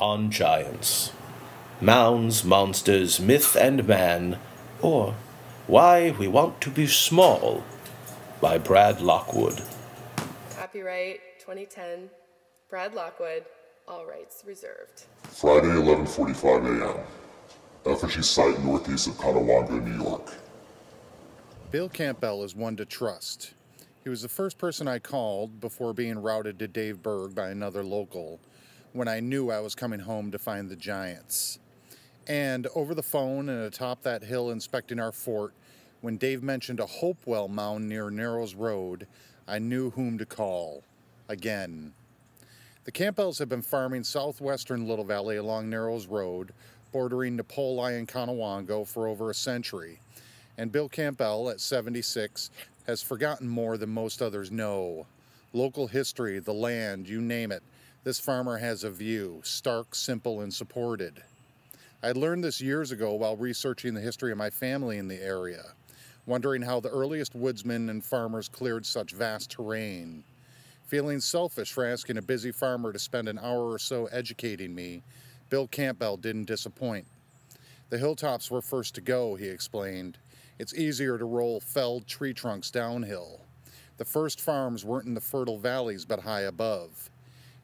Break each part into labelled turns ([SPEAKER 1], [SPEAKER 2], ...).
[SPEAKER 1] On Giants. Mounds, Monsters, Myth and Man, or Why We Want to Be Small, by Brad Lockwood.
[SPEAKER 2] Copyright 2010, Brad Lockwood, all rights reserved.
[SPEAKER 3] Friday, 11:45 a.m. Effigy Site northeast of Tonawanda, New York.
[SPEAKER 4] Bill+Campbell is one to trust. He was the first person I called before being routed to Dave Berg by another local when I knew I was coming home to find the Giants. And over the phone and atop that hill inspecting our fort, when Dave mentioned a Hopewell mound near Narrows Road, I knew whom to call. Again. The Campbells have been farming southwestern Little Valley along Narrows Road, bordering Napoli and Conewango for over a century. And Bill Campbell, at 76, has forgotten more than most others know. Local history, the land, you name it, this farmer has a view, stark, simple, and supported. I learned this years ago while researching the history of my family in the area, wondering how the earliest woodsmen and farmers cleared such vast terrain. Feeling selfish for asking a busy farmer to spend an hour or so educating me, Bill Campbell didn't disappoint. The hilltops were first to go, he explained. It's easier to roll felled tree trunks downhill. The first farms weren't in the fertile valleys but high above.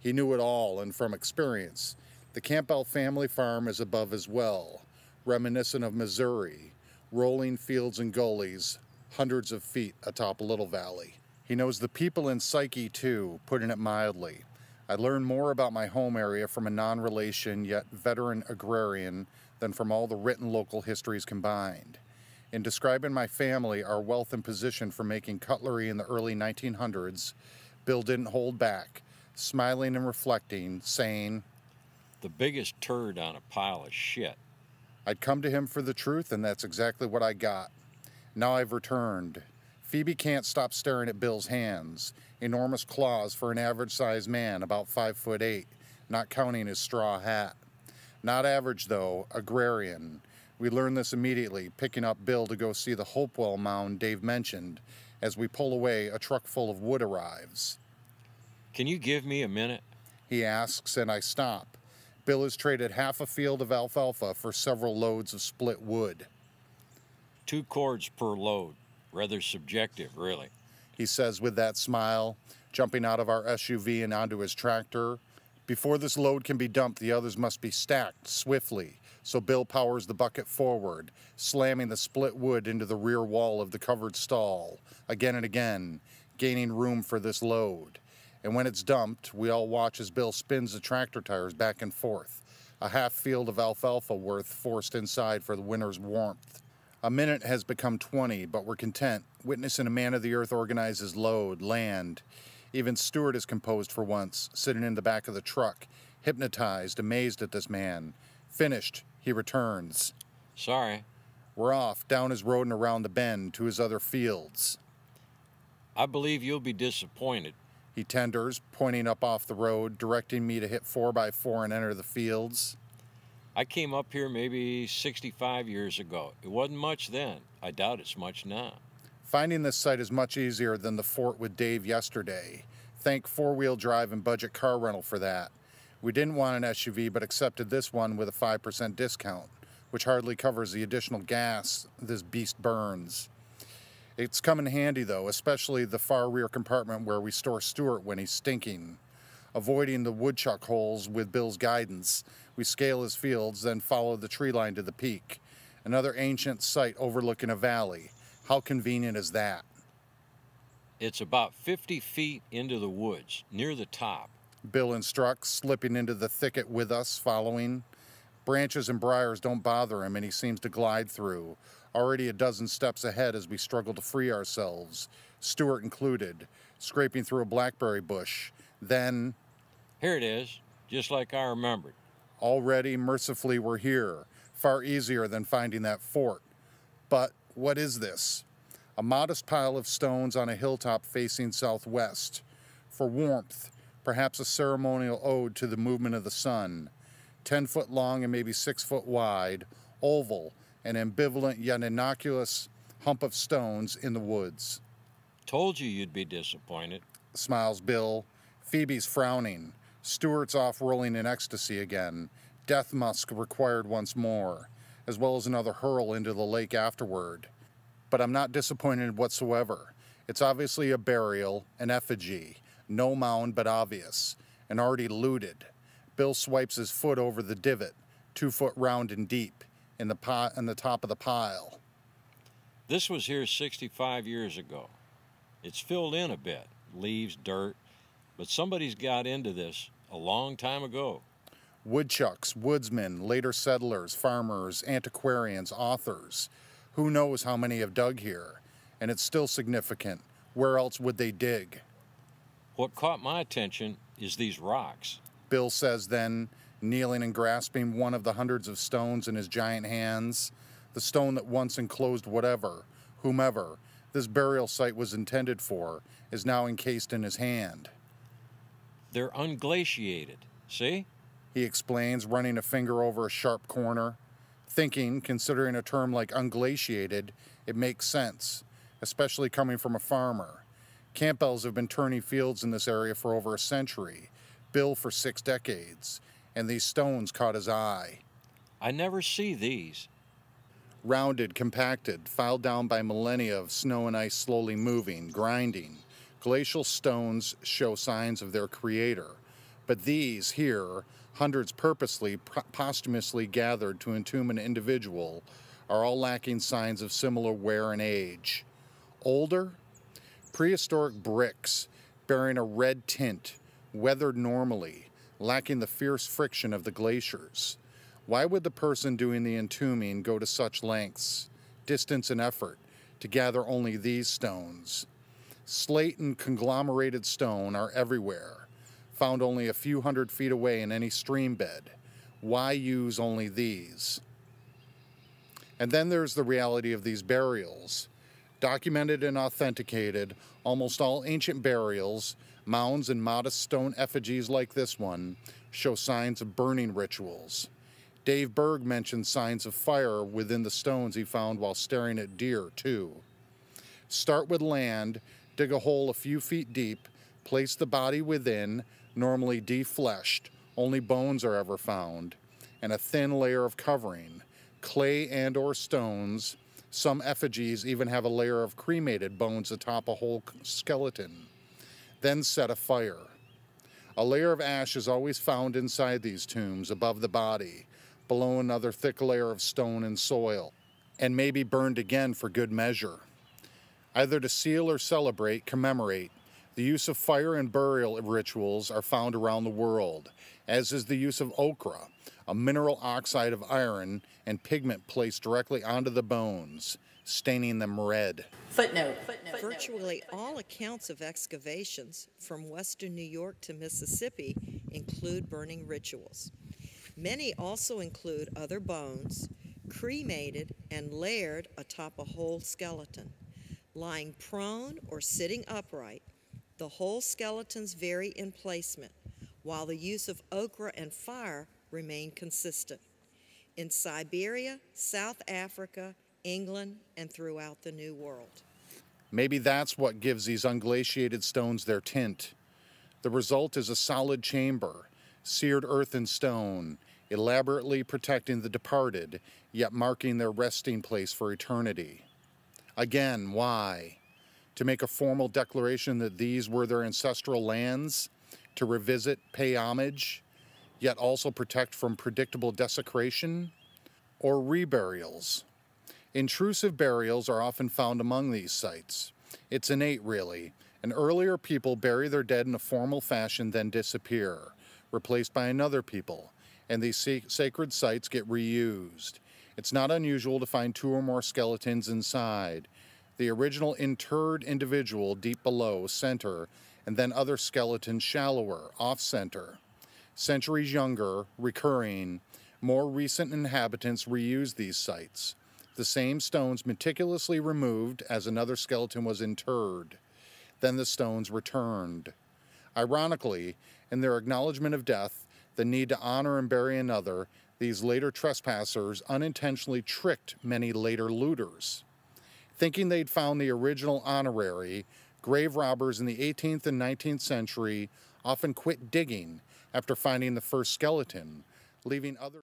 [SPEAKER 4] He knew it all, and from experience, the Campbell family farm is above as well, reminiscent of Missouri, rolling fields and gullies, hundreds of feet atop Little Valley. He knows the people in psyche too, putting it mildly. I learned more about my home area from a non-relation yet veteran agrarian than from all the written local histories combined. In describing my family, our wealth and position for making cutlery in the early 1900s, Bill didn't hold back, smiling and reflecting, saying,
[SPEAKER 5] "The biggest turd on a pile of shit."
[SPEAKER 4] I'd come to him for the truth, and that's exactly what I got. Now I've returned. Phoebe can't stop staring at Bill's hands, enormous claws for an average-sized man, about 5'8", not counting his straw hat. Not average, though, agrarian. We learn this immediately, picking up Bill to go see the Hopewell mound Dave mentioned. As we pull away, a truck full of wood arrives.
[SPEAKER 5] "Can you give me a minute?"
[SPEAKER 4] He asks, and I stop. Bill has traded half a field of alfalfa for several loads of split wood.
[SPEAKER 5] 2 cords per load. Rather subjective, really.
[SPEAKER 4] He says with that smile, jumping out of our SUV and onto his tractor. Before this load can be dumped, the others must be stacked swiftly, so Bill powers the bucket forward, slamming the split wood into the rear wall of the covered stall, again and again, gaining room for this load. And when it's dumped, we all watch as Bill spins the tractor tires back and forth, a half field of alfalfa worth forced inside for the winter's warmth. A minute has become 20, but we're content, witnessing a man of the earth organize his load, land. Even Stewart is composed for once, sitting in the back of the truck, hypnotized, amazed at this man. Finished, he returns.
[SPEAKER 5] "Sorry."
[SPEAKER 4] We're off, down his road and around the bend, to his other fields.
[SPEAKER 5] "I believe you'll be disappointed."
[SPEAKER 4] He tenders, pointing up off the road, directing me to hit 4x4 and enter the fields.
[SPEAKER 5] "I came up here maybe 65 years ago. It wasn't much then. I doubt it's much now."
[SPEAKER 4] Finding this site is much easier than the fort with Dave yesterday. Thank four-wheel drive and budget car rental for that. We didn't want an SUV, but accepted this one with a 5% discount, which hardly covers the additional gas this beast burns. It's come in handy, though, especially the far rear compartment where we store Stewart when he's stinking. Avoiding the woodchuck holes with Bill's guidance, we scale his fields, then follow the tree line to the peak. Another ancient site overlooking a valley. How convenient is that?
[SPEAKER 5] "It's about 50 feet into the woods, near the top."
[SPEAKER 4] Bill instructs, slipping into the thicket with us, following. Branches and briars don't bother him, and he seems to glide through, already a dozen steps ahead as we struggle to free ourselves, Stewart included, scraping through a blackberry bush. Then,
[SPEAKER 5] "Here it is, just like I remembered."
[SPEAKER 4] Already, mercifully, we're here, far easier than finding that fort. But what is this? A modest pile of stones on a hilltop facing southwest. For warmth, perhaps a ceremonial ode to the movement of the sun. 10 foot long and maybe 6 foot wide, oval, an ambivalent yet innocuous hump of stones in the woods.
[SPEAKER 5] "Told you you'd be disappointed."
[SPEAKER 4] Smiles Bill. Phoebe's frowning. Stewart's off rolling in ecstasy again, death musk required once more, as well as another hurl into the lake afterward. But I'm not disappointed whatsoever. It's obviously a burial, an effigy, no mound but obvious, and already looted. Bill swipes his foot over the divot, 2 foot round and deep, in the top of the pile.
[SPEAKER 5] This was here 65 years ago. It's filled in a bit, leaves, dirt, but somebody's got into this a long time ago.
[SPEAKER 4] Woodchucks, woodsmen, later settlers, farmers, antiquarians, authors. Who knows how many have dug here? And it's still significant. Where else would they dig?
[SPEAKER 5] What caught my attention is these rocks.
[SPEAKER 4] Bill says then, kneeling and grasping one of the hundreds of stones in his giant hands, the stone that once enclosed whomever this burial site was intended for, is now encased in his hand.
[SPEAKER 5] They're unglaciated, see?
[SPEAKER 4] He explains, running a finger over a sharp corner. Thinking, considering a term like unglaciated, it makes sense, especially coming from a farmer. Campbells have been turning fields in this area for over a century, Bill for 6 decades, and these stones caught his eye.
[SPEAKER 5] I never see these.
[SPEAKER 4] Rounded, compacted, filed down by millennia of snow and ice slowly moving, grinding. Glacial stones show signs of their creator. But these here, hundreds purposely, posthumously gathered to entomb an individual, are all lacking signs of similar wear and age. Older? Prehistoric bricks, bearing a red tint, weathered normally, lacking the fierce friction of the glaciers. Why would the person doing the entombing go to such lengths, distance and effort, to gather only these stones? Slate and conglomerated stone are everywhere, found only a few hundred feet away in any stream bed. Why use only these? And then there's the reality of these burials. Documented and authenticated, almost all ancient burials, mounds and modest stone effigies like this one, show signs of burning rituals. Dave Berg mentioned signs of fire within the stones he found while staring at deer, too. Start with land, dig a hole a few feet deep, place the body within, normally defleshed, only bones are ever found, and a thin layer of covering, clay and or stones. Some effigies even have a layer of cremated bones atop a whole skeleton. Then set a fire. A layer of ash is always found inside these tombs, above the body, below another thick layer of stone and soil, and may be burned again for good measure. Either to seal or celebrate, commemorate, the use of fire in burial rituals are found around the world, as is the use of ochre, a mineral oxide of iron and pigment placed directly onto the bones, staining them red.
[SPEAKER 6] Footnote.
[SPEAKER 7] Virtually all accounts of excavations from western New York to Mississippi include burning rituals. Many also include other bones, cremated and layered atop a whole skeleton. Lying prone or sitting upright, the whole skeletons vary in placement, while the use of ochre and fire remain consistent. In Siberia, South Africa, England, and throughout the New World.
[SPEAKER 4] Maybe that's what gives these unglaciated stones their tint. The result is a solid chamber, seared earth and stone, elaborately protecting the departed, yet marking their resting place for eternity. Again, why? To make a formal declaration that these were their ancestral lands? To revisit, pay homage, yet also protect from predictable desecration? Or reburials? Intrusive burials are often found among these sites. It's innate, really, and earlier people bury their dead in a formal fashion, then disappear, replaced by another people, and these sacred sites get reused. It's not unusual to find 2 or more skeletons inside, the original interred individual deep below, center, and then other skeletons shallower, off-center. Centuries younger, recurring, more recent inhabitants reuse these sites. The same stones meticulously removed as another skeleton was interred. Then the stones returned. Ironically, in their acknowledgement of death, the need to honor and bury another, these later trespassers unintentionally tricked many later looters. Thinking they'd found the original honorary, grave robbers in the 18th and 19th century often quit digging, after finding the first skeleton, leaving other